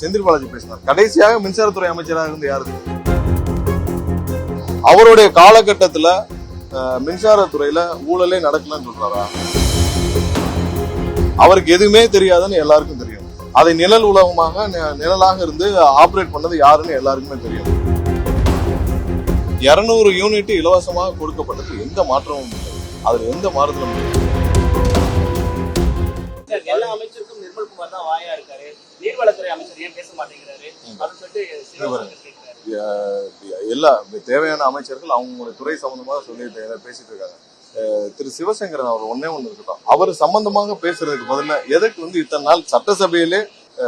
செந்தில் பாலாஜி பேசினார். கடைசியாக மின்சாரத்துறை அமைச்சராக இருந்து யாரு? அவருடைய காலகட்டத்துல மின்சாரத்துறையில ஊழலே நடக்கலன்னு சொல்றாரா? அவருக்கு எதுவுமே தெரியாதுன்னு எல்லாருக்கும் தெரியும். அதை நிழல் உலகமாக நிழலாக இருந்து ஆபரேட் பண்ணது யாருன்னு எல்லாருக்குமே தெரியும். 200 யூனிட் இலவசமாக கொடுக்கப்பட்டது எந்த மாற்றமும் இல்லை. அதுல எந்த மாறுதலும் இல்லை. எல்லா அமைச்சருக்கும் நிர்மல் குமார் தான் வாயா இருக்காரு, நீர்வளத்துறை அமைச்சர் ஏன் பேச மாட்டேங்கிறாரு? எல்லா தேவையான அமைச்சர்கள் அவங்களுடைய துறை சம்பந்தமாக சொல்லி பேசிட்டு இருக்காங்க. திரு சிவசங்கரன் அவர் ஒன்னே இருக்கட்டும், அவர் சம்பந்தமாக பேசுறதுக்கு பதில எதற்கு இத்தனை நாள் சட்டசபையிலே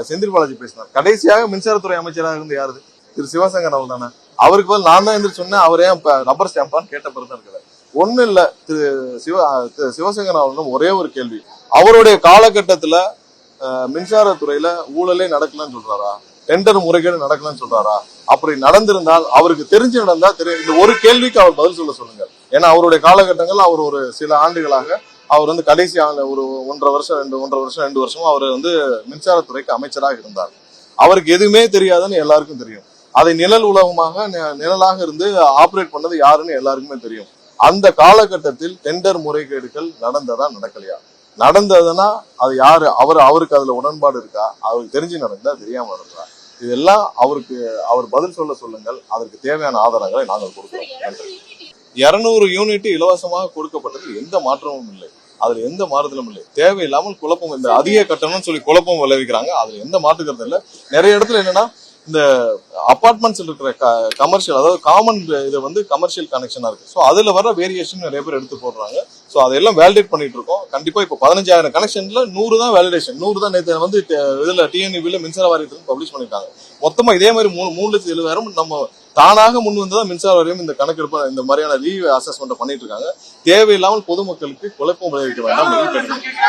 செந்தில் பாலாஜி பேசினார். கடைசியாக மின்சாரத்துறை அமைச்சராக இருந்து யாரு? திரு சிவசங்கரன் அவர் தானே. அவருக்கு பதில் நான் தான் எந்திரிச்சு சொன்னேன், அவர் ஏன் ரப்பர் ஸ்டாம்பான்னு கேட்ட பிறகு இருக்கிறார். ஒன்னும் இல்ல, திரு சிவசங்கரன் அவர்களிடம் ஒரே ஒரு கேள்வி, அவருடைய காலகட்டத்துல மின்சாரத்துறையில ஊழலே நடக்கலன்னு சொல்றாரா? டெண்டர் முறைகேடு நடக்கலன்னு சொல்றாரா? அப்படி நடந்திருந்தால் அவருக்கு தெரிஞ்சு நடந்தா இந்த ஒரு கேள்விக்கு அவர் பதில் சொல்லுங்க. ஏன்னா அவருடைய காலகட்டங்கள் அவர் ஒரு சில ஆண்டுகளாக அவர் கடைசி ஒரு 1.5 வருஷம் 2 வருஷமா அவர் மின்சாரத்துறைக்கு அமைச்சராக இருந்தார். அவருக்கு எதுவுமே தெரியாதுன்னு எல்லாருக்கும் தெரியும். அதை நிழல் உலகமாக நிழலாக இருந்து ஆபரேட் பண்ணது யாருன்னு எல்லாருக்குமே தெரியும். அந்த காலகட்டத்தில் டெண்டர் முறைகேடுகள் நடந்ததா நடக்கலையா? நடந்ததுன்னா அது யாரு? அவருக்கு அதுல உடன்பாடு இருக்கா? அவருக்கு தெரிஞ்சு நடந்தா தெரியாம நடந்தா? இதெல்லாம் அவர் பதில் சொல்லுங்கள். அதற்கு தேவையான ஆதாரங்களை நாங்கள் கொடுக்கிறோம். 200 யூனிட் இலவசமாக கொடுக்கப்பட்டது எந்த மாற்றமும் இல்லை. அதுல எந்த மாறுதலும் இல்லை. தேவையில்லாமல் குழப்பம், இந்த அதிக கட்டணம்னு சொல்லி குழப்பம் விளைவிக்கிறாங்க. அதுல எந்த மாற்றுக்கிறது இல்லை. நிறைய இடத்துல என்னன்னா, இந்த அபார்ட்மெண்ட்ஸ் இருக்கிற கமர்ஷியல், அதாவது காமன் இது கமர்ஷியல் கனெக்ஷனா இருக்கு. ஸோ அதுல வர வேரியேஷன் நிறைய பேர் எடுத்து போடுறாங்க. ஸோ அதெல்லாம் வேலிடேட் பண்ணிட்டு இருக்கோம். கண்டிப்பா இப்போ 15,000 கனெக்ஷன்ல 100 தான் வேலிடேஷன். 100 தான் நேற்று இதுல டிஎன்இபில மின்சார வாரியத்துக்கு பப்ளிஷ் பண்ணிருக்காங்க. மொத்தமா இதே மாதிரி 3,70,000 நம்ம தானாக முன் வந்துதான் மின்சார வாரியம் இந்த கணக்கெடுப்பு இந்த மாதிரியான ரீ அசஸ்மெண்ட் பண்ணிட்டு இருக்காங்க. தேவையில்லாமல் பொதுமக்களுக்கு குழப்பம் விளைவிக்க வேண்டாம்.